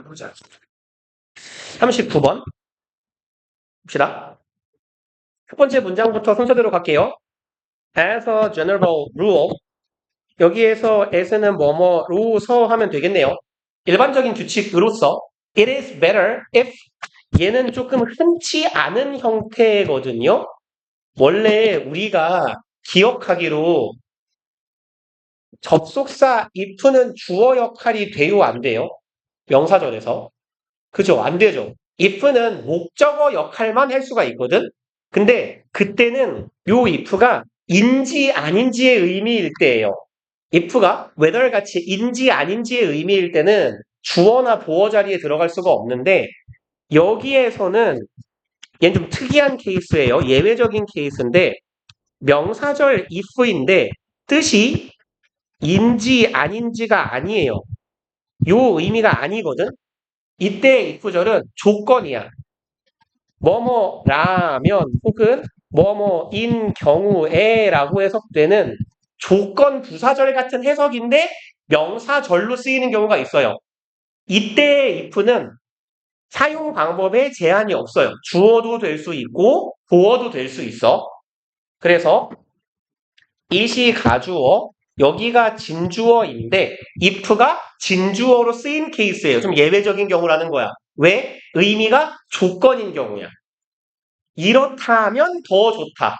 보자. 39번 봅시다. 첫 번째 문장부터 순서대로 갈게요. As a general rule, 여기에서 as는 뭐뭐로서 하면 되겠네요. 일반적인 규칙으로서 it is better if 얘는 조금 흔치 않은 형태거든요. 원래 우리가 기억하기로 접속사 if는 주어 역할이 돼요, 안 돼요? 명사절에서. 그죠? 안 되죠. if는 목적어 역할만 할 수가 있거든? 근데 그때는 요 if가 인지 아닌지의 의미일 때예요. if가 whether 같이 인지 아닌지의 의미일 때는 주어나 보어 자리에 들어갈 수가 없는데 여기에서는 얘는 좀 특이한 케이스예요. 예외적인 케이스인데 명사절 if인데 뜻이 인지 아닌지가 아니에요. 요 의미가 아니거든. 이때 if절은 조건이야. 뭐뭐라면 혹은 뭐뭐인 경우에라고 해석되는 조건 부사절 같은 해석인데 명사절로 쓰이는 경우가 있어요. 이때의 if는 사용 방법에 제한이 없어요. 주어도 될 수 있고 보어도 될 수 있어. 그래서 이시 가주어 여기가 진주어인데 if가 진주어로 쓰인 케이스예요. 좀 예외적인 경우라는 거야. 왜? 의미가 조건인 경우야. 이렇다면 더 좋다.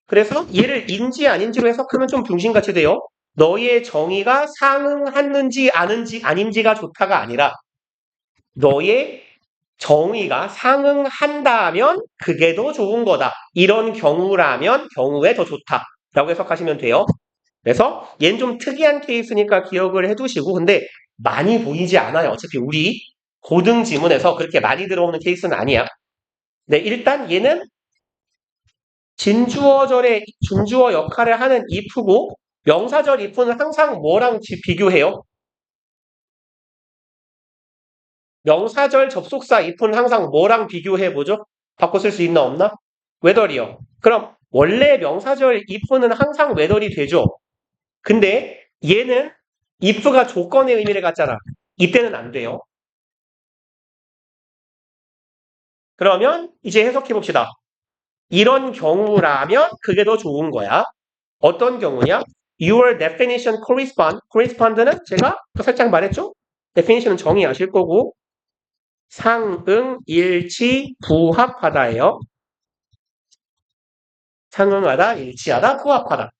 그래서 얘를 인지 아닌지로 해석하면 좀 병신같이 돼요. 너의 정의가 상응하는지 아닌지가 좋다가 아니라 너의 정의가 상응한다면 그게 더 좋은 거다. 이런 경우라면 경우에 더 좋다. 라고 해석하시면 돼요. 그래서 얘는 좀 특이한 케이스니까 기억을 해두시고 근데 많이 보이지 않아요. 어차피 우리 고등 지문에서 그렇게 많이 들어오는 케이스는 아니야. 네, 일단 얘는 진주어절의 준주어 역할을 하는 if고 명사절 if는 항상 뭐랑 비교해요? 명사절 접속사 if는 항상 뭐랑 비교해보죠? 바꿔 쓸 수 있나 없나? whether이요. 그럼 원래 명사절 if는 항상 whether이 되죠. 근데 얘는 if가 조건의 의미를 갖잖아. 이때는 안 돼요. 그러면 이제 해석해 봅시다. 이런 경우라면 그게 더 좋은 거야. 어떤 경우냐? Your definition correspond는 제가 살짝 말했죠? definition은 정의하실 거고 상응, 일치, 부합하다예요. 상응하다, 일치하다, 부합하다.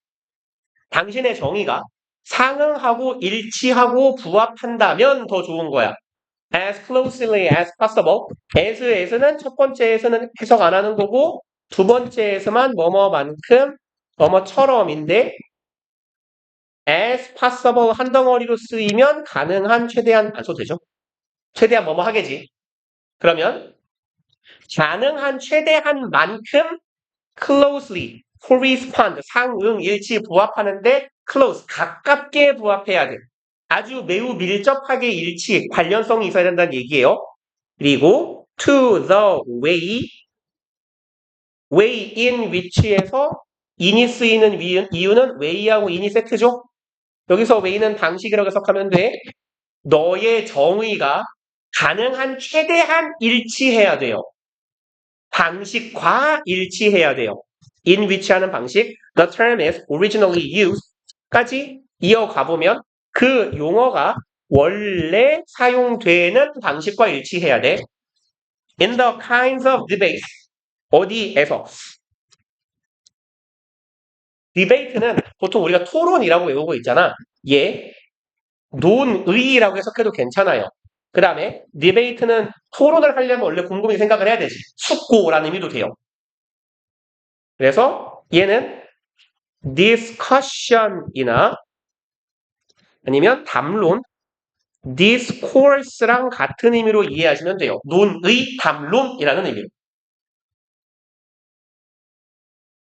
당신의 정의가 상응하고 일치하고 부합한다면 더 좋은 거야. As closely as possible. as는 첫 번째에서는 해석 안 하는 거고 두 번째에서만 뭐뭐만큼 뭐뭐처럼인데 as possible 한 덩어리로 쓰이면 가능한 최대한 안 써도 되죠? 최대한 뭐뭐 하겠지. 그러면 가능한 최대한 만큼 closely correspond 상응 일치 부합하는데 close 가깝게 부합해야 돼. 아주 매우 밀접하게 일치 관련성이 있어야 된다는 얘기예요. 그리고 to the way in which에서 in이 쓰이는 이유는 way하고 in이 세트죠. 여기서 way는 방식이라고 해석하면 돼. 너의 정의가 가능한 최대한 일치해야 돼요. 방식과 일치해야 돼요. in which 하는 방식, the term is originally used 까지 이어가 보면 그 용어가 원래 사용되는 방식과 일치해야 돼. in the kinds of debates 어디에서 디베이트는 보통 우리가 토론이라고 외우고 있잖아. 얘 논의라고 해석해도 괜찮아요. 그 다음에 디베이트는 토론을 하려면 원래 곰곰이 생각을 해야 되지. 숙고라는 의미도 돼요. 그래서 얘는 discussion이나 아니면 담론, discourse랑 같은 의미로 이해하시면 돼요. 논의, 담론이라는 의미로.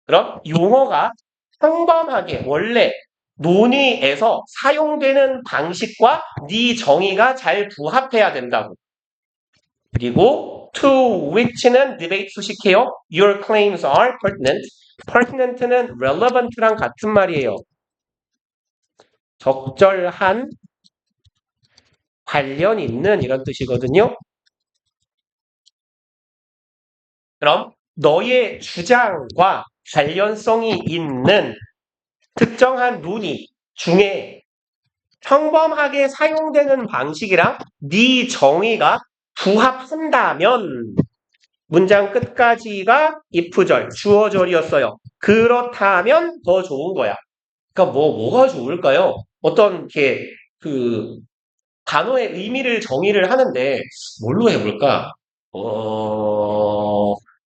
그럼 용어가 평범하게 원래 논의에서 사용되는 방식과 네 정의가 잘 부합해야 된다고. 그리고 to which는 debate 수식해요. Your claims are pertinent. pertinent는 relevant랑 같은 말이에요. 적절한 관련 있는 이런 뜻이거든요. 그럼 너의 주장과 관련성이 있는 특정한 논의 중에 평범하게 사용되는 방식이랑 네 정의가 부합한다면 문장 끝까지가 if절, 주어절이었어요. 그렇다면 더 좋은 거야. 그러니까 뭐가 좋을까요? 어떤 게 그 단어의 의미를 정의를 하는데 뭘로 해볼까?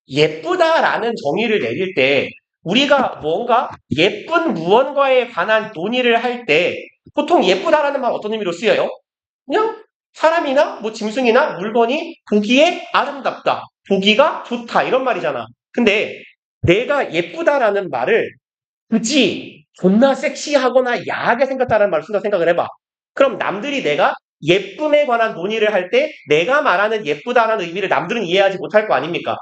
예쁘다라는 정의를 내릴 때 우리가 뭔가 예쁜 무언가에 관한 논의를 할 때 보통 예쁘다라는 말 어떤 의미로 쓰여요? 그냥 사람이나 뭐 짐승이나 물건이 보기에 아름답다, 보기가 좋다 이런 말이잖아. 근데 내가 예쁘다라는 말을 굳이 존나 섹시하거나 야하게 생겼다는 말을 쓴다 생각을 해봐. 그럼 남들이 내가 예쁨에 관한 논의를 할 때 내가 말하는 예쁘다라는 의미를 남들은 이해하지 못할 거 아닙니까?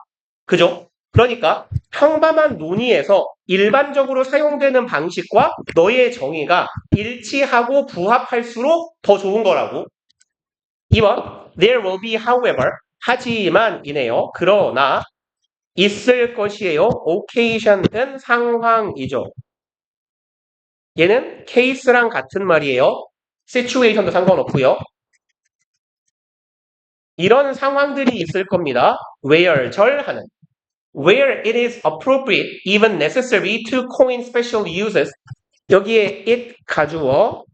그죠? 그러니까 평범한 논의에서 일반적으로 사용되는 방식과 너의 정의가 일치하고 부합할수록 더 좋은 거라고. 2번 There will be however 하지만이네요. 그러나 있을 것이에요. occasion은 상황이죠. 얘는 case랑 같은 말이에요. situation도 상관없고요. 이런 상황들이 있을 겁니다. where 절하는 where it is appropriate, even necessary to coin special uses. 여기에 it 가주어,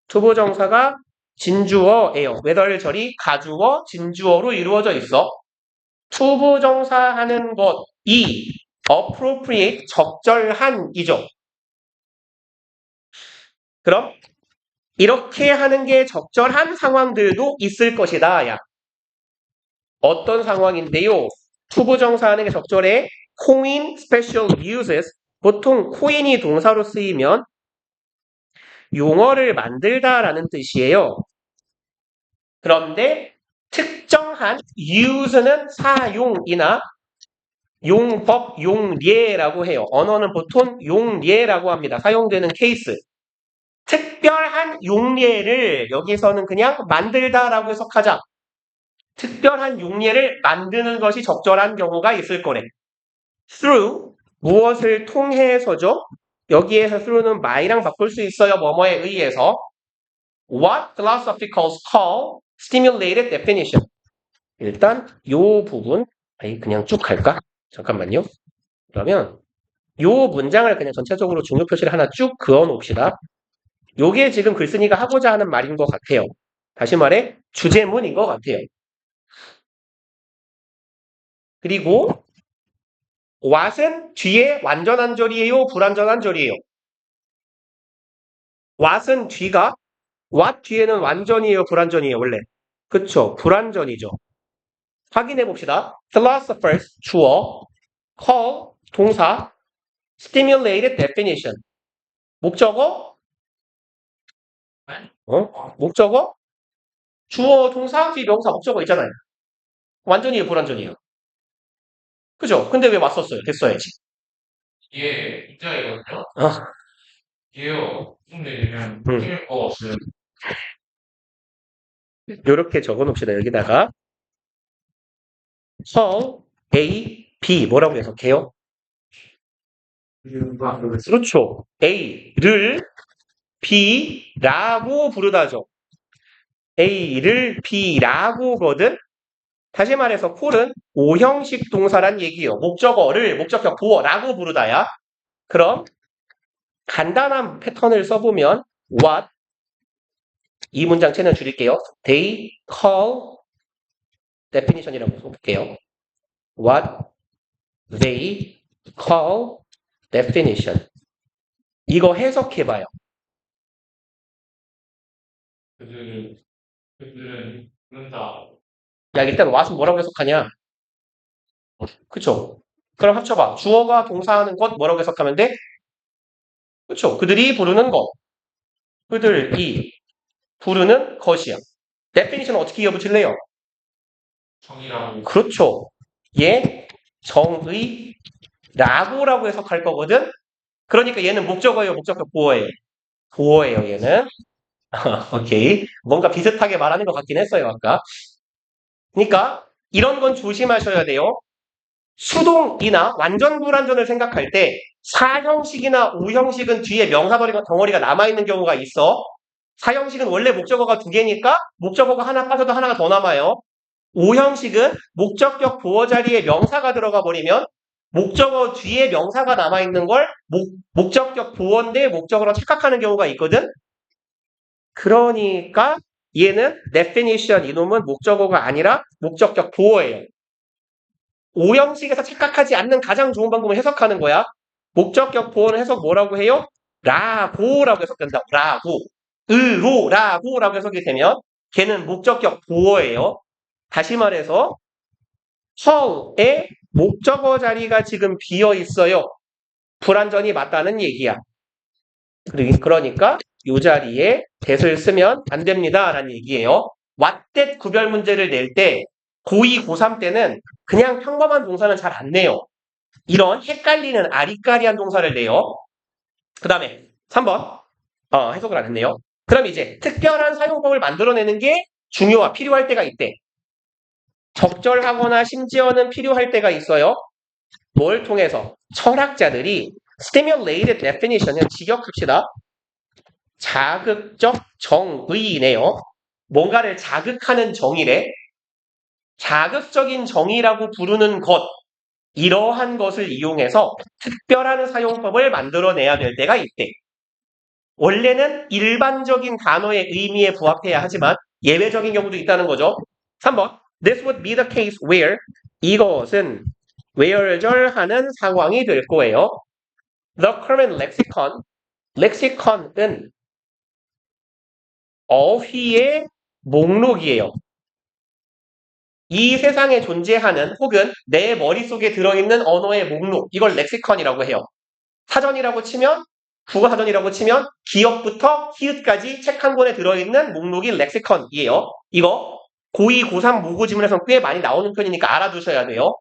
투부정사가 진주어예요. whether 절이 가주어, 진주어로 이루어져 있어. 투부정사 하는 것이 appropriate, 적절한이죠. 그럼 이렇게 하는 게 적절한 상황들도 있을 것이다. 야. 어떤 상황인데요? 투부정사 하는 게 적절해. coin special uses. 보통 coin이 동사로 쓰이면 용어를 만들다라는 뜻이에요. 그런데 특정한 use는 사용이나 용법, 용례라고 해요. 언어는 보통 용례라고 합니다. 사용되는 케이스. 특별한 용례를 여기서는 그냥 만들다라고 해석하자. 특별한 용례를 만드는 것이 적절한 경우가 있을 거래. through, 무엇을 통해서죠? 여기에서 through는 my랑 바꿀 수 있어요. 뭐뭐에 의해서. What philosophicals call stimulated definition. 일단 요 부분 그냥 쭉 갈까? 잠깐만요. 그러면 요 문장을 그냥 전체적으로 중요 표시를 하나 쭉 그어 놓읍시다. 요게 지금 글쓴이가 하고자 하는 말인 것 같아요. 다시 말해 주제문인 것 같아요. 그리고 what은 뒤에 완전한 절이에요? 불완전한 절이에요? what은 뒤가 what 뒤에는 완전이에요? 불완전이에요? 원래. 그쵸? 불완전이죠. 확인해 봅시다. philosophers 주어, call 동사, stimulated definition 목적어, 목적어, 주어, 동사, 비명사, 목적어 있잖아요. 완전이에요? 불완전이에요? 그죠? 근데 왜 왔었어요? 됐어야지. 이게 입장이거든요. 어, 이게요. 무슨 얘기냐면 음. 힘을 거 없어요. 요렇게 적어 놓읍시다. 여기다가 call A, B 뭐라고 해석해요? 그렇죠. A를 B라고 부르다죠. A를 B라고거든. 다시 말해서 call은 오형식 동사란 얘기예요. 목적어를 목적격 보어라고 부르다야. 그럼 간단한 패턴을 써보면 what 이 문장 채널 줄일게요. They call definition이라고 써볼게요. What they call definition. 이거 해석해봐요. 그들은 그런다. 야, 일단 what은 뭐라고 해석하냐? 그쵸? 그럼 합쳐봐. 주어가 동사하는 것 뭐라고 해석하면 돼? 그쵸? 그들이 부르는 것. 그들이 부르는 것이야. definition 어떻게 이어붙일래요? 정의라고. 그렇죠. 얘 정의라고라고 해석할 거거든. 그러니까 얘는 목적어예요, 목적격 보어예요. 보어예요, 얘는. 오케이. 뭔가 비슷하게 말하는 것 같긴 했어요, 아까. 그러니까 이런 건 조심하셔야 돼요. 수동이나 완전 불완전을 생각할 때 4형식이나 5형식은 뒤에 명사 덩어리가 남아있는 경우가 있어. 4형식은 원래 목적어가 두 개니까 목적어가 하나 빠져도 하나가 더 남아요. 5형식은 목적격 보어 자리에 명사가 들어가 버리면 목적어 뒤에 명사가 남아있는 걸 목적격 보어인데 목적어로 착각하는 경우가 있거든. 그러니까 얘는 definition 이놈은 목적어가 아니라 목적격 보어예요. 5형식에서 착각하지 않는 가장 좋은 방법을 해석하는 거야. 목적격 보어는 해석 뭐라고 해요? 라고라고 해석된다. 라고. 라고 해석이 되면 걔는 목적격 보어예요. 다시 말해서 헐의 목적어 자리가 지금 비어 있어요. 불완전이 맞다는 얘기야. 그러니까 이 자리에 that을 쓰면 안 됩니다. 라는 얘기예요. what that 구별 문제를 낼 때 고2, 고3 때는 그냥 평범한 동사는 잘 안 내요. 이런 헷갈리는 아리까리한 동사를 내요. 그 다음에 3번 해석을 안 했네요. 그럼 이제 특별한 사용법을 만들어내는 게 필요할 때가 있대. 적절하거나 심지어는 필요할 때가 있어요. 뭘 통해서? 철학자들이 stimulated definition은 직역합시다. 자극적 정의네요. 뭔가를 자극하는 정의래. 자극적인 정의라고 부르는 것. 이러한 것을 이용해서 특별한 사용법을 만들어내야 될 때가 있대. 원래는 일반적인 단어의 의미에 부합해야 하지만 예외적인 경우도 있다는 거죠. 3번. This would be the case where 이것은 where절하는 상황이 될 거예요. The current lexicon. lexicon은 어휘의 목록이에요. 이 세상에 존재하는 혹은 내 머릿속에 들어있는 언어의 목록. 이걸 렉시컨이라고 해요. 사전이라고 치면 국어사전이라고 치면 기억부터 히읗까지 책 한 권에 들어있는 목록이 렉시컨이에요. 이거 고2, 고3 모고지문에서 꽤 많이 나오는 편이니까 알아두셔야 돼요.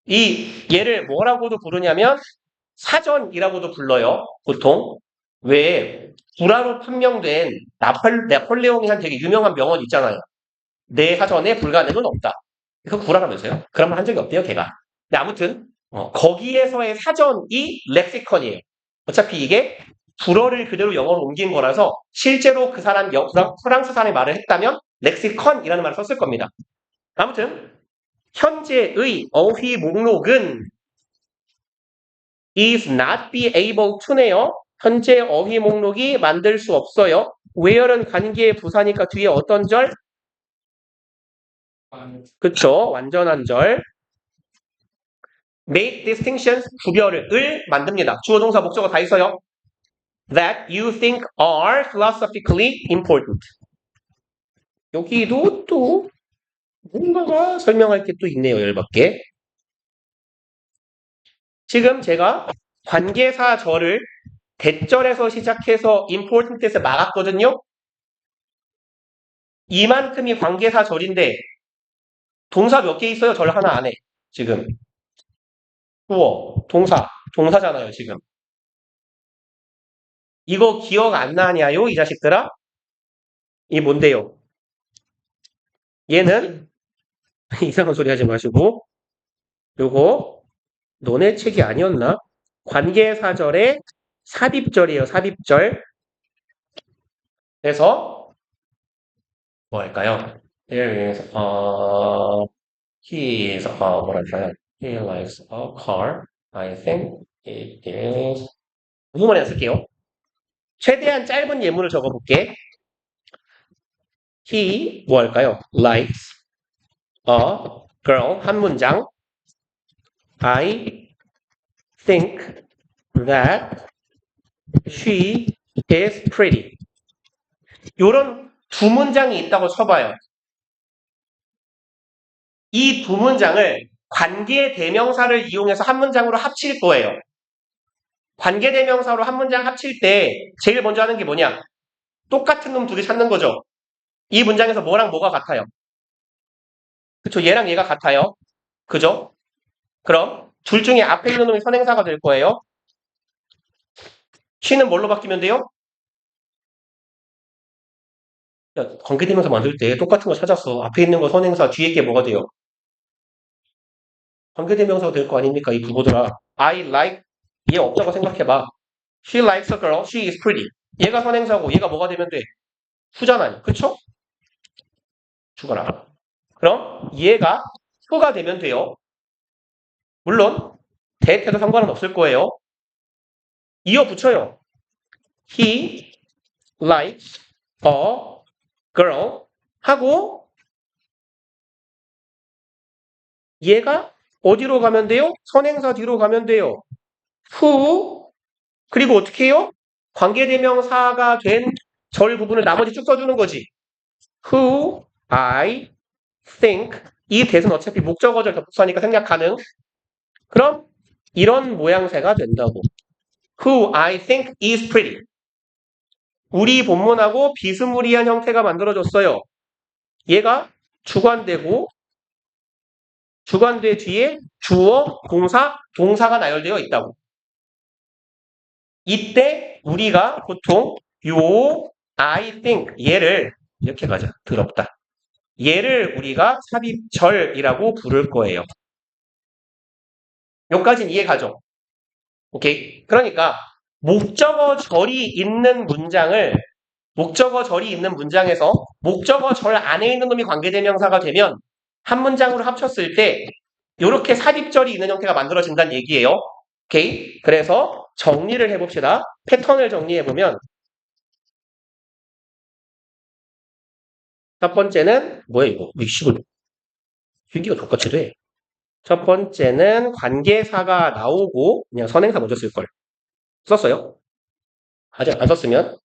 이 얘를 뭐라고도 부르냐면 사전이라고도 불러요. 보통. 왜 구라로 판명된 나폴레옹이 한 되게 유명한 명언 있잖아요. 내 사전에 불가능은 없다. 그거 구라라면서요? 그런 말 한 적이 없대요, 걔가. 근데 아무튼 거기에서의 사전이 렉시컨이에요. 어차피 이게 불어를 그대로 영어로 옮긴 거라서 실제로 그 사람 프랑스 사람이 말을 했다면 렉시컨이라는 말을 썼을 겁니다. 아무튼 현재의 어휘 목록은 is not be able to네요. 현재 어휘 목록이 만들 수 없어요. where는 관계의 부사니까 뒤에 어떤 절? 그쵸. 완전한 절. make distinctions 구별을 만듭니다. 주어 동사 목적어 다 있어요. that you think are philosophically important. 여기도 또 뭔가가 설명할 게 또 있네요. 열받게. 지금 제가 관계사절을 대절에서 시작해서 important에서 막았거든요. 이만큼이 관계사절인데 동사 몇 개 있어요? 절 하나 안에. 지금. 주어, 동사잖아요. 지금. 이거 기억 안 나냐요? 이 자식들아? 이 뭔데요? 얘는 이상한 소리 하지 마시고 요거 너네 책이 아니었나? 관계사절의 삽입절이에요. 삽입절. 그래서 뭐 할까요? There is he is 뭐랄까요? He likes a car. I think it is 무문에 쓸게요. 최대한 짧은 예문을 적어볼게. He 뭐 할까요? Likes a girl 한 문장. I think that she is pretty. 요런 두 문장이 있다고 쳐봐요. 이 두 문장을 관계대명사를 이용해서 한 문장으로 합칠 거예요. 관계대명사로 한 문장 합칠 때 제일 먼저 하는 게 뭐냐? 똑같은 놈 두 개 찾는 거죠. 이 문장에서 뭐랑 뭐가 같아요? 그쵸? 얘랑 얘가 같아요. 그죠? 그럼 둘 중에 앞에 있는 놈이 선행사가 될 거예요. she는 뭘로 바뀌면 돼요? 야, 관계대명사 만들 때 똑같은 거 찾았어. 앞에 있는 거 선행사, 뒤에 게 뭐가 돼요? 관계대명사가 될 거 아닙니까? 이 부부들아. I like, 얘 없다고 생각해봐. She likes a girl. She is pretty. 얘가 선행사고 얘가 뭐가 되면 돼? 후잖아요. 그쵸? 죽어라. 그럼 얘가 후가 되면 돼요. 물론 대해도 상관은 없을 거예요. 이어 붙여요. He likes a girl 하고 얘가 어디로 가면 돼요? 선행사 뒤로 가면 돼요. who 그리고 어떻게 해요? 관계대명사가 된 절 부분을 나머지 쭉 써주는 거지. who I think 이 대은 어차피 목적어절 접속사니까 생략 가능. 그럼 이런 모양새가 된다고. who I think is pretty. 우리 본문하고 비스무리한 형태가 만들어졌어요. 얘가 주관되고 주관대 뒤에 주어, 동사, 동사가 나열되어 있다고. 이때 우리가 보통 요 I think 얘를 이렇게 가자. 더럽다. 얘를 우리가 삽입절이라고 부를 거예요. 여기까지는 이해 가죠? 오케이. 그러니까 목적어절이 있는 문장을 목적어절이 있는 문장에서 목적어절 안에 있는 놈이 관계대명사가 되면 한 문장으로 합쳤을 때 이렇게 삽입절이 있는 형태가 만들어진다는 얘기예요. 오케이. 그래서 정리를 해봅시다. 패턴을 정리해보면 첫 번째는 뭐야 이거? 이식을 필기가 똑같이 돼. 첫 번째는 관계사가 나오고 그냥 선행사 먼저 쓸걸. 썼어요? 아직 안 썼으면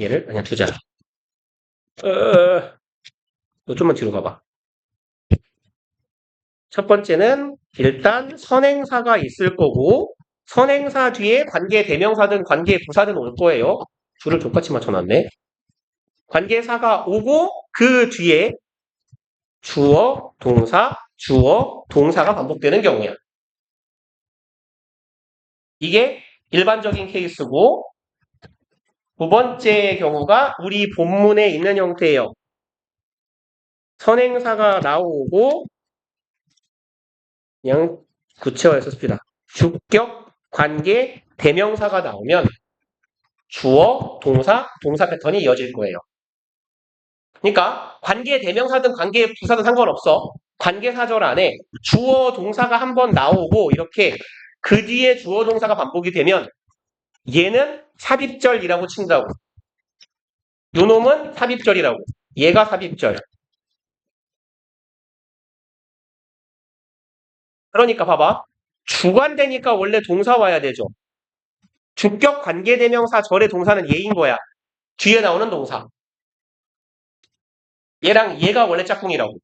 얘를 그냥 두자. 너 좀만 뒤로 가봐. 첫 번째는 일단 선행사가 있을 거고 선행사 뒤에 관계대명사든 관계부사든 올 거예요. 줄을 똑같이 맞춰놨네. 관계사가 오고 그 뒤에 주어, 동사, 주어, 동사가 반복되는 경우야. 이게 일반적인 케이스고 두 번째 경우가 우리 본문에 있는 형태예요. 선행사가 나오고 그냥 구체화해서 씁시다. 주격, 관계, 대명사가 나오면 주어, 동사, 동사 패턴이 이어질 거예요. 그러니까 관계 대명사든 관계 부사든 상관없어. 관계사절 안에 주어, 동사가 한 번 나오고 이렇게 그 뒤에 주어, 동사가 반복이 되면 얘는 삽입절이라고 친다고. 요 놈은 삽입절이라고. 얘가 삽입절. 그러니까 봐봐. 주관되니까 원래 동사 와야 되죠. 주격 관계대명사 절의 동사는 얘인 거야. 뒤에 나오는 동사. 얘랑 얘가 원래 짝꿍이라고.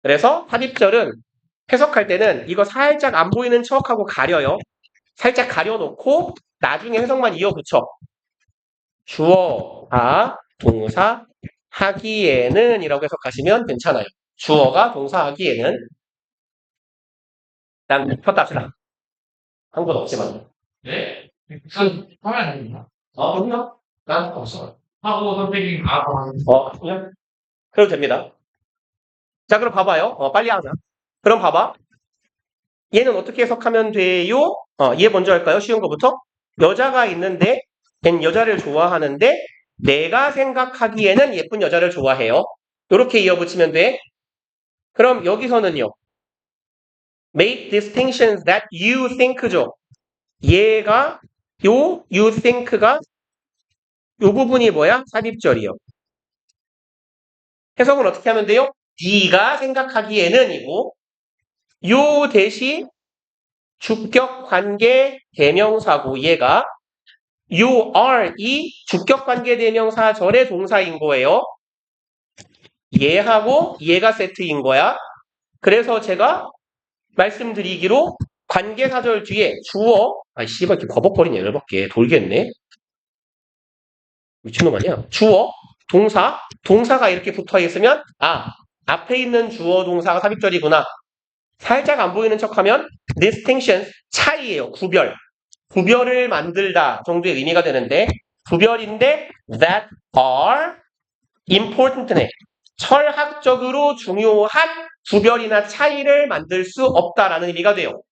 그래서 삽입절은 해석할 때는 이거 살짝 안 보이는 척하고 가려요. 살짝 가려놓고 나중에 해석만 이어붙여. 주어가 동사 하기에는 이라고 해석하시면 괜찮아요. 주어가 동사 하기에는 난 폈다 합시다. 한 건 없지만. 네? 그 하면 됩니다. 그럼요. 난 없어. 하고 선생님 알아서 하는 그냥 그래도 됩니다. 자, 그럼 봐봐요. 빨리 하자. 그럼 봐봐. 얘는 어떻게 해석하면 돼요? 얘 먼저 할까요? 쉬운 거부터. 여자가 있는데 걘 여자를 좋아하는데 내가 생각하기에는 예쁜 여자를 좋아해요. 이렇게 이어붙이면 돼. 그럼 여기서는요. Make distinctions that you think죠. 얘가 요 you think가 요 부분이 뭐야? 삽입절이요. 해석은 어떻게 하면 돼요? 네가 생각하기에는 이고 요 대시 주격 관계 대명사고 얘가 you are 이 주격 관계 대명사 절의 동사인 거예요. 얘하고 얘가 세트인 거야. 그래서 제가 말씀드리기로 관계사절 뒤에 주어 씨발 이렇게 버벅거리네 열받게 돌겠네. 미친놈 아니야? 주어, 동사, 동사가 이렇게 붙어 있으면 앞에 있는 주어 동사가 삽입절이구나. 살짝 안 보이는 척하면 distinction 차이예요. 구별을 만들다 정도의 의미가 되는데 구별인데 that are important네. 철학적으로 중요한 구별이나 차이를 만들 수 없다라는 의미가 돼요.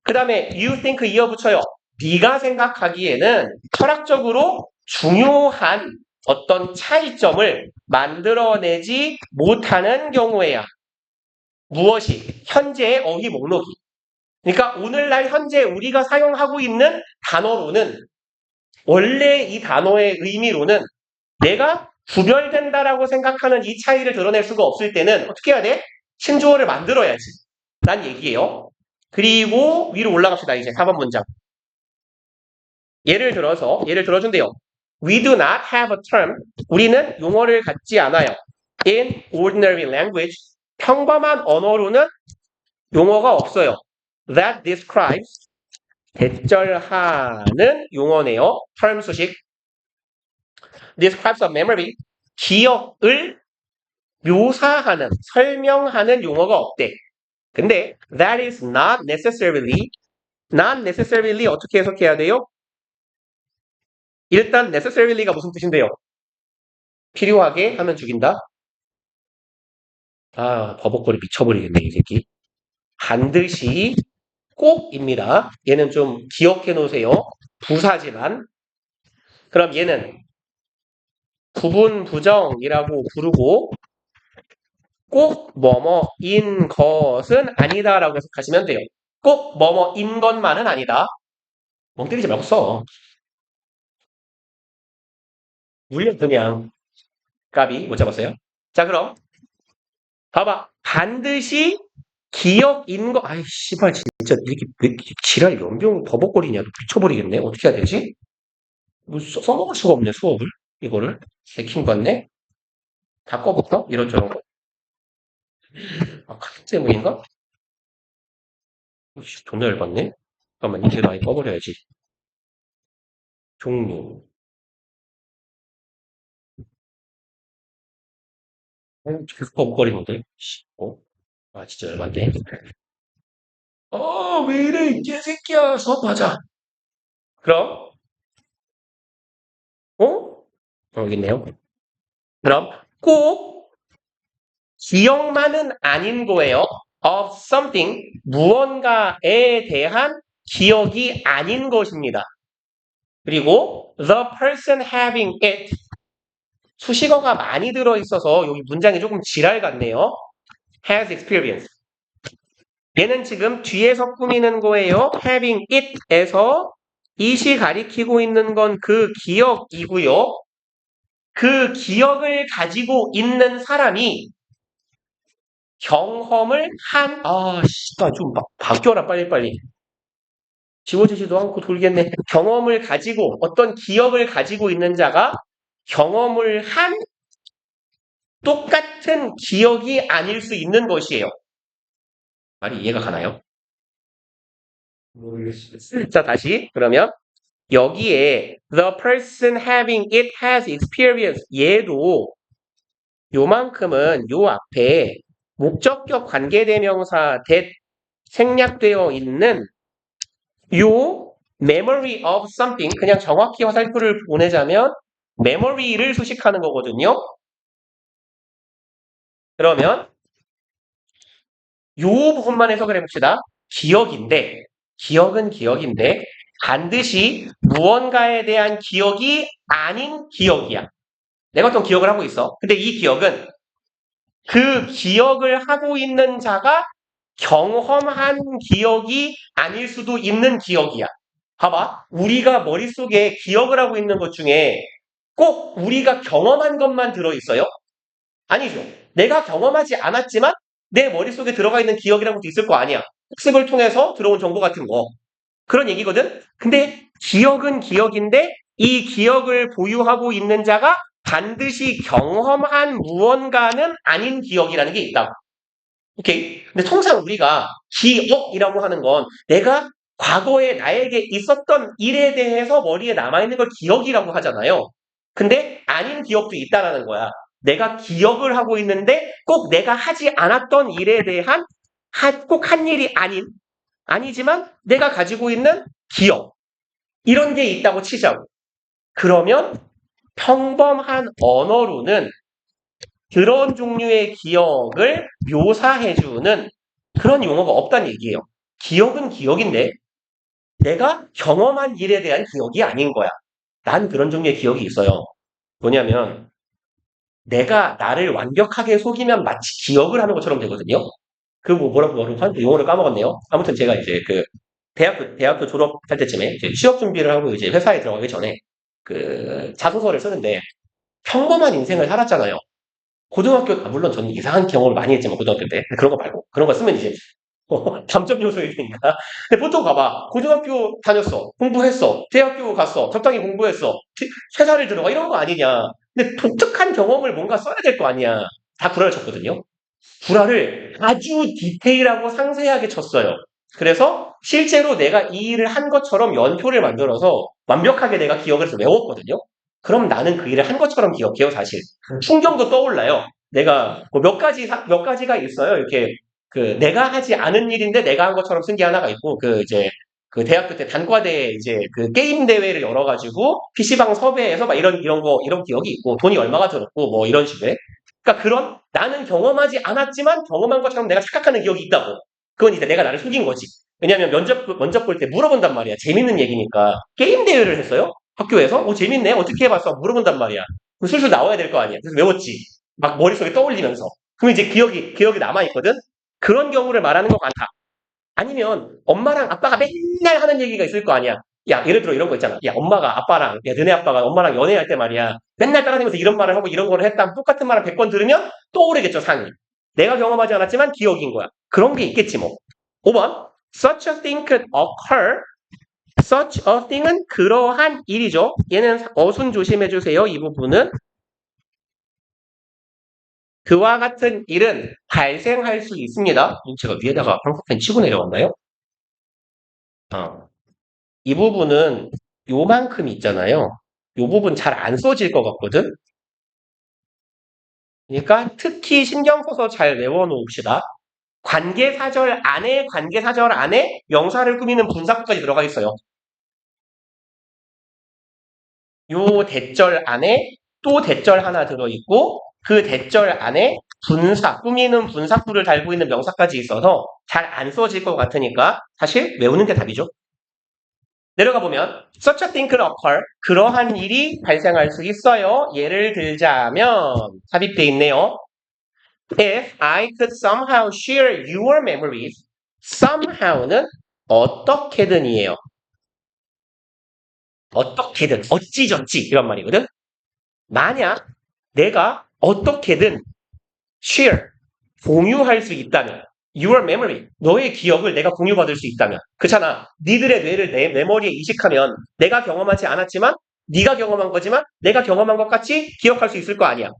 그 다음에 you think 이어붙여요. 네가 생각하기에는 철학적으로 중요한 어떤 차이점을 만들어내지 못하는 경우에야. 무엇이? 현재의 어휘 목록이. 그러니까 오늘날 현재 우리가 사용하고 있는 단어로는 원래 이 단어의 의미로는 내가 구별된다라고 생각하는 이 차이를 드러낼 수가 없을 때는 어떻게 해야 돼? 신조어를 만들어야지. 란 얘기예요. 그리고 위로 올라갑시다. 이제 4번 문장. 예를 들어준대요. We do not have a term. 우리는 용어를 갖지 않아요. In ordinary language. 평범한 언어로는 용어가 없어요. That describes. 대절하는 용어네요. term 수식. describes a memory. 기억을 묘사하는, 설명하는 용어가 없대. 근데 that is not necessarily 어떻게 해석해야 돼요? 일단 necessarily가 무슨 뜻인데요? 필요하게 하면 죽인다? 아, 버벅거리 미쳐버리겠네, 이 새끼. 반드시 꼭입니다. 얘는 좀 기억해 놓으세요. 부사지만. 그럼 얘는 부분 부정이라고 부르고 꼭 뭐뭐인 것은 아니다라고 해석하시면 돼요. 꼭 뭐뭐인 것만은 아니다. 멍 때리지 말고 써. 물려 그냥. 까비 못 잡았어요. 자, 그럼 봐봐. 반드시 기억인 거. 아이 씨발 진짜 이렇게 왜 이렇게 지랄 연병 버벅거리냐. 미쳐버리겠네. 어떻게 해야 되지? 뭐 써먹을 수가 없네 수업을. 이거를 개킹 같네. 다 꺼볼까? 이런저런 거. 아 카드 때문인가? 존나 열받네. 잠깐만 이제도 아예 꺼버려야지. 종료. 계속 버벅거리는데. 아 진짜 열받네. 왜 이래 이 개새끼야. 수업하자. 그럼 여기 있네요. 그럼 꼭 기억만은 아닌 거예요. of something, 무언가에 대한 기억이 아닌 것입니다. 그리고 the person having it, 수식어가 많이 들어있어서 여기 문장이 조금 지랄 같네요. has experience. 얘는 지금 뒤에서 꾸미는 거예요. having it에서 it이 가리키고 있는 건 그 기억이고요. 그 기억을 가지고 있는 사람이 경험을 씨발 좀 바뀌어라 빨리빨리. 지워지지도 않고 돌겠네. 경험을 가지고 어떤 기억을 가지고 있는 자가 경험을 한 똑같은 기억이 아닐 수 있는 것이에요. 말이 이해가 가나요? 모르겠어요. 자 다시 그러면 여기에 the person having it has experience 얘도 요만큼은 요 앞에 목적격 관계대명사 that 생략되어 있는 요 memory of something 그냥 정확히 화살표를 보내자면 memory를 수식하는 거거든요. 그러면 요 부분만 해석을 해봅시다. 기억은 기억인데 반드시 무언가에 대한 기억이 아닌 기억이야. 내가 어떤 기억을 하고 있어. 근데 이 기억은 그 기억을 하고 있는 자가 경험한 기억이 아닐 수도 있는 기억이야. 봐봐. 우리가 머릿속에 기억을 하고 있는 것 중에 꼭 우리가 경험한 것만 들어있어요? 아니죠. 내가 경험하지 않았지만 내 머릿속에 들어가 있는 기억이라는 것도 있을 거 아니야. 학습을 통해서 들어온 정보 같은 거. 그런 얘기거든? 근데 기억은 기억인데 이 기억을 보유하고 있는 자가 반드시 경험한 무언가는 아닌 기억이라는 게 있다. 오케이. 근데 통상 우리가 기억이라고 하는 건 내가 과거에 나에게 있었던 일에 대해서 머리에 남아있는 걸 기억이라고 하잖아요. 근데 아닌 기억도 있다라는 거야. 내가 기억을 하고 있는데 꼭 내가 하지 않았던 일에 대한 꼭 한 일이 아니지만 내가 가지고 있는 기억. 이런 게 있다고 치자고. 그러면 평범한 언어로는 그런 종류의 기억을 묘사해주는 그런 용어가 없다는 얘기예요. 기억은 기억인데 내가 경험한 일에 대한 기억이 아닌 거야. 난 그런 종류의 기억이 있어요. 뭐냐면 내가 나를 완벽하게 속이면 마치 기억을 하는 것처럼 되거든요. 그 뭐라고 용어를 까먹었네요. 아무튼 제가 이제 그 대학교 졸업할 때쯤에 이제 취업 준비를 하고 이제 회사에 들어가기 전에 그 자소서를 쓰는데 평범한 인생을 살았잖아요. 물론 저는 이상한 경험을 많이 했지만 고등학교 때 그런 거 말고 그런 거 쓰면 이제 감점 요소일 테니까. 근데 보통 봐봐. 고등학교 다녔어. 공부했어. 대학교 갔어. 적당히 공부했어. 회사를 들어가. 이런 거 아니냐. 근데 독특한 경험을 뭔가 써야 될 거 아니야. 다 구라를 쳤거든요. 구라를 아주 디테일하고 상세하게 쳤어요. 그래서 실제로 내가 이 일을 한 것처럼 연표를 만들어서 완벽하게 내가 기억을 해서 외웠거든요. 그럼 나는 그 일을 한 것처럼 기억해요, 사실. 풍경도 떠올라요. 내가 뭐 몇 가지가 있어요. 이렇게 그 내가 하지 않은 일인데 내가 한 것처럼 쓴 게 하나가 있고 그 이제 그 대학교 때 단과대 이제 그 게임 대회를 열어가지고 PC방 섭외해서 막 이런 기억이 있고 돈이 얼마가 들었고 뭐 이런 식의 그러니까 그런 나는 경험하지 않았지만 경험한 것처럼 내가 착각하는 기억이 있다고. 그건 이제 내가 나를 속인 거지. 왜냐하면 면접 볼 때 물어본단 말이야. 재밌는 얘기니까. 게임 대회를 했어요? 학교에서? 재밌네. 어떻게 해봤어? 물어본단 말이야. 그럼 술술 나와야 될 거 아니야. 그래서 외웠지. 막 머릿속에 떠올리면서. 그럼 이제 기억이 남아있거든? 그런 경우를 말하는 것 같아. 아니면 엄마랑 아빠가 맨날 하는 얘기가 있을 거 아니야. 야, 예를 들어 이런 거 있잖아. 야, 너네 아빠가 엄마랑 연애할 때 말이야. 맨날 따라다니면서 이런 말을 하고 이런 거를 했다. 똑같은 말을 100번 들으면 떠오르겠죠, 상이. 내가 경험하지 않았지만 기억인 거야. 그런 게 있겠지, 뭐. 5번. Such a thing could occur. Such a thing은 그러한 일이죠. 얘는 어순 조심해주세요. 이 부분은. 그와 같은 일은 발생할 수 있습니다. 제가 위에다가 방석펜 치고 내려왔나요? 이 부분은 요만큼 있잖아요. 요 부분 잘 안 써질 것 같거든? 그러니까 특히 신경 써서 잘 외워놓읍시다. 관계사절 안에 명사를 꾸미는 분사구까지 들어가 있어요. 요 대절 안에 또 대절 하나 들어있고 그 대절 안에 꾸미는 분사구를 달고 있는 명사까지 있어서 잘 안 써질 것 같으니까 사실 외우는 게 답이죠. 내려가 보면 such a thing could occur. 그러한 일이 발생할 수 있어요. 예를 들자면 삽입돼 있네요. If I could somehow share your memories. somehow는 어떻게든이에요. 어떻게든, 어찌저찌 이런 말이거든. 만약 내가 어떻게든 share, 공유할 수 있다면 your memory, 너의 기억을 내가 공유받을 수 있다면 그렇잖아. 니들의 뇌를 내 머리에 이식하면 내가 경험하지 않았지만 네가 경험한 거지만 내가 경험한 것 같이 기억할 수 있을 거 아니야.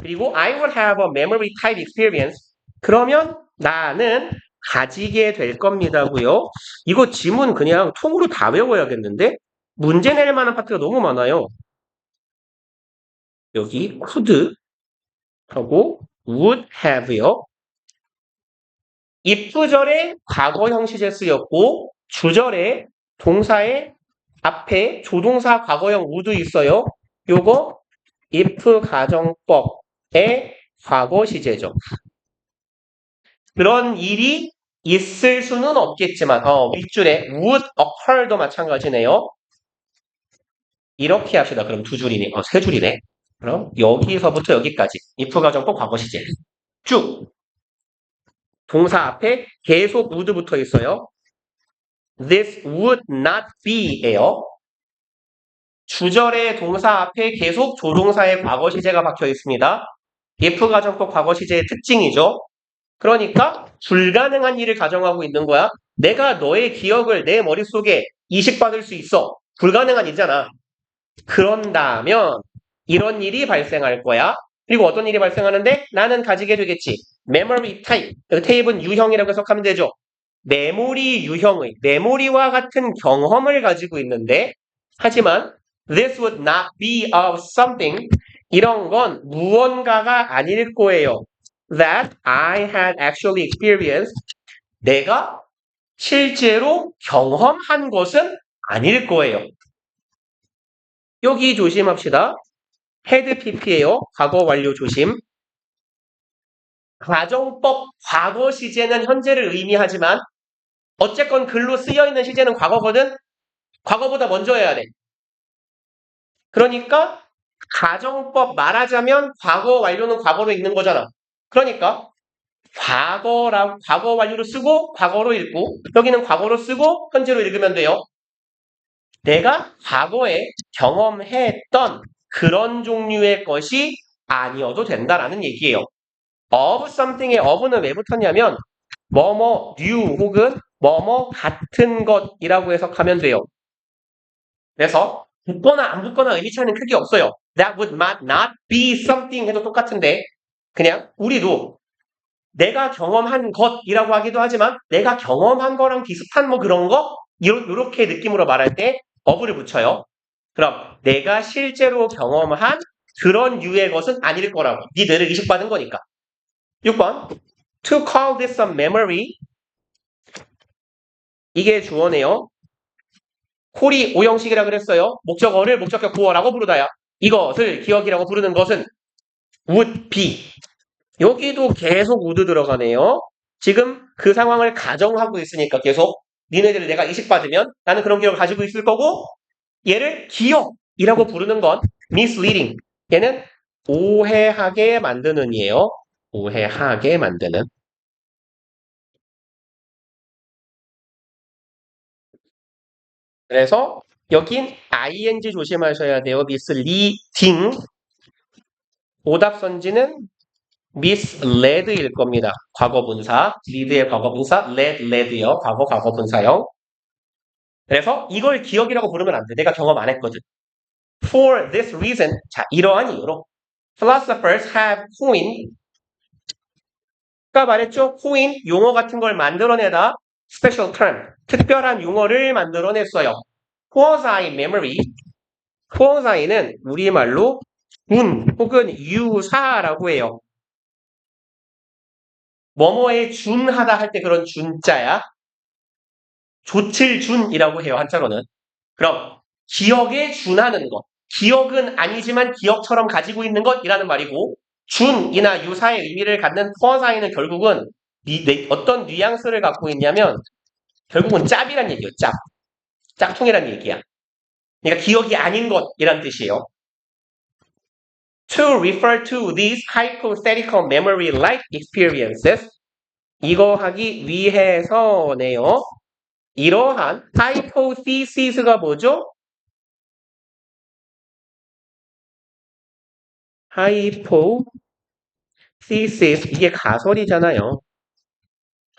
그리고 I will have a memory type experience. 그러면 나는 가지게 될 겁니다고요. 이거 지문 그냥 통으로 다 외워야겠는데 문제 낼 만한 파트가 너무 많아요. 여기 could 하고 would have요. if절에 과거형 시제 쓰였고 주절에 동사의 앞에 조동사 과거형 would 있어요. 요거 if 가정법의 과거 시제죠. 그런 일이 있을 수는 없겠지만 윗줄에 would occur도 마찬가지네요. 이렇게 합시다. 그럼 두 줄이네. 세 줄이네. 그럼 여기서부터 여기까지 if 가정법 과거 시제 쭉 동사 앞에 계속 would 붙어 있어요. This would not be예요. 주절의 동사 앞에 계속 조동사의 과거 시제가 박혀 있습니다. if 가정법 과거 시제의 특징이죠. 그러니까 불가능한 일을 가정하고 있는 거야. 내가 너의 기억을 내 머릿속에 이식받을 수 있어. 불가능한 일이잖아. 그런다면 이런 일이 발생할 거야. 그리고 어떤 일이 발생하는데 나는 가지게 되겠지. memory type. 타입은 유형이라고 해석하면 되죠. 메모리와 같은 경험을 가지고 있는데 하지만 this would not be of something 이런 건 무언가가 아닐 거예요. That I had actually experienced 내가 실제로 경험한 것은 아닐 거예요. 여기 조심합시다. had pp예요. 과거 완료 조심. 가정법 과거 시제는 현재를 의미하지만 어쨌건 글로 쓰여있는 시제는 과거거든. 과거보다 먼저 해야 돼. 그러니까 가정법 말하자면 과거 완료는 과거로 읽는 거잖아. 그러니까 과거 완료로 쓰고 과거로 읽고 여기는 과거로 쓰고 현재로 읽으면 돼요. 내가 과거에 경험했던 그런 종류의 것이 아니어도 된다라는 얘기예요. of something의 of는 왜 붙었냐면 뭐뭐 new 혹은 뭐뭐 같은 것이라고 해석하면 돼요. 그래서 붙거나 안 붙거나 의미 차이는 크게 없어요. That would not be something 해도 똑같은데 그냥 우리도 내가 경험한 것이라고 하기도 하지만 내가 경험한 거랑 비슷한 뭐 그런 거 이렇게 느낌으로 말할 때 of를 붙여요. 그럼 내가 실제로 경험한 그런 유의 것은 아닐 거라고. 네 뇌를 의식받은 거니까. 6번 To call this a memory 이게 주어네요. 콜이 오형식이라 그랬어요. 목적어를 목적격 구어라고 부르다야. 이것을 기억이라고 부르는 것은 would be. 여기도 계속 would 들어가네요. 지금 그 상황을 가정하고 있으니까 계속 니네들을 내가 의식받으면 나는 그런 기억을 가지고 있을 거고 얘를 기억이라고 부르는 건 misleading. 얘는 오해하게 만드는 이에요. 오해하게 만드는. 그래서 여긴 ing 조심하셔야 돼요. misleading. 오답선지는 misled일 겁니다. 과거분사. lead의 과거분사. led요. 과거분사형. 그래서 이걸 기억이라고 부르면 안 돼. 내가 경험 안 했거든. For this reason. 자, 이러한 이유로 philosophers have coined 아까 말했죠? 코인, 용어 같은 걸 만들어내다 special term, 특별한 용어를 만들어냈어요. quasi memory, quasi는 우리말로 군 혹은 유사라고 해요. 뭐뭐에 준하다 할 때 그런 준자야. 조칠준이라고 해요, 한자로는. 그럼 기억에 준하는 것. 기억은 아니지만 기억처럼 가지고 있는 것이라는 말이고 준이나 유사의 의미를 갖는 quasi는 결국은 어떤 뉘앙스를 갖고 있냐면 결국은 짭이란 얘기예요. 짭. 짝퉁이란 얘기야. 그러니까 기억이 아닌 것이란 뜻이에요. To refer to these hypothetical memory-like experiences 이거 하기 위해서네요. 이러한 hypothesis가 뭐죠? hypothesis 이게 가설이잖아요.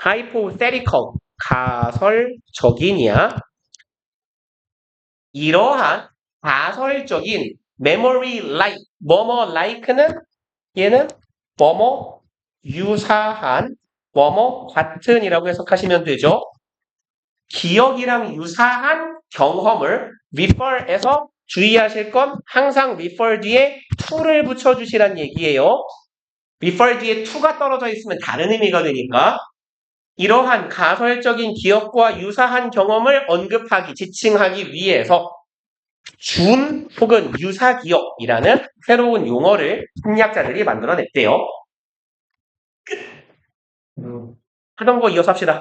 hypothetical 가설적인이야. 이러한 가설적인 memory like 뭐뭐 like는 얘는 뭐뭐 유사한 뭐뭐 같은이라고 해석하시면 되죠. 기억이랑 유사한 경험을 refer에서 주의하실 건 항상 refer 뒤에 to를 붙여주시란 얘기예요. refer 뒤에 to가 떨어져 있으면 다른 의미가 되니까 이러한 가설적인 기억과 유사한 경험을 언급하기, 지칭하기 위해서 준 혹은 유사기억이라는 새로운 용어를 심리학자들이 만들어냈대요. 끝! 하던 거 이어서 합시다.